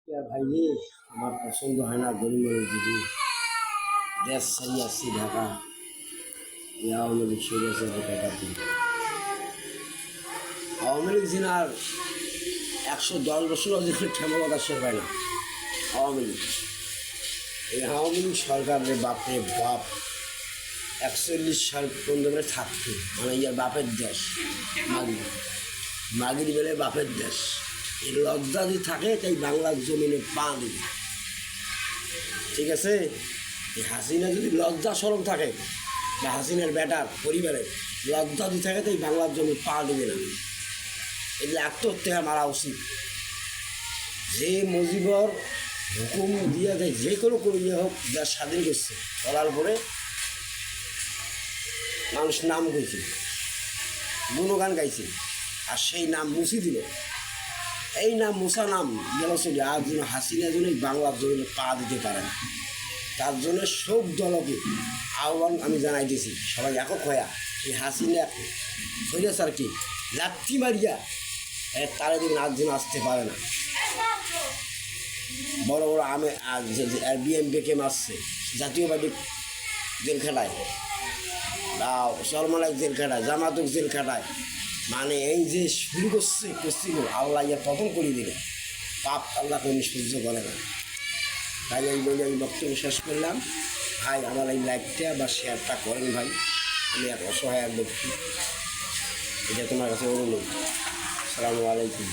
ভাই রে, আমার পছন্দ হয় না গরিবের দিদি। দেশ ছাড়িয়ে আসছি ঢাকা, এই আওয়ামী লীগ সরে গেছে ঢাকাতে। আওয়ামী লীগ জিনার 110 বছর যেখানে ক্ষমতা শেষ হয় না আওয়ামী লীগ। এই আওয়ামী লীগ সরকারের বাপরে বাপ 41 সাল পর্যন্ত থাকতো, মানে ইয়ার বাপের দেশ মাগি মাগির বেলে বাপের দেশ। এই লজ্জা যদি থাকে তাই বাংলার জমিনে পা দেবে, ঠিক আছে। এই হাসিনা যদি লজ্জা সরম থাকে বা হাসিনার বেটার পরিবারে লজ্জা যদি থাকে তাই বাংলার জমি পা দেবে না। এগুলো আত্মহত্যা মারা উচিত। যে মুজিবর হুকুম দিয়ে দেয় যে কোনো ইয়ে হোক, দেশ স্বাধীন করছে, করার পরে মানুষ নাম কইছে, গুণগান গাইছে, আর সেই নাম মুছি দিল। এই নাম মুসা নাম গেল চলে, আর যেন হাসিনা যেন বাংলার জমিনে পা দিতে পারে না। তার জন্য সব দলকে আহ্বান আমি জানাই দিয়েছি, সবাই একক হইয়া এই হাসিনা হইয়া স্যার কি লাথি মারিয়া তারা যেন আর যেন আসতে পারে না। বড় বড় আমি বিএমপিকে মারছে, জাতীয়বাদী জেল খেলায়, সলমানাক জেল খাটায়, জামাতক জেল খাটায়। মানে এই যে শুরু করছিল আল্লাহ ইয়া প্রথম করে দিলে পাপ আল্লাহ কোনো সহ্য করে না। তাই এই বলে আমি বক্তব্য শেষ করলাম। ভাই আমার এই লাইকটা বা শেয়ারটা করেন ভাই, আমি এক অসহায় ব্যক্তি, এটা তোমার কাছে অনুরোধ। আসসালামু আলাইকুম।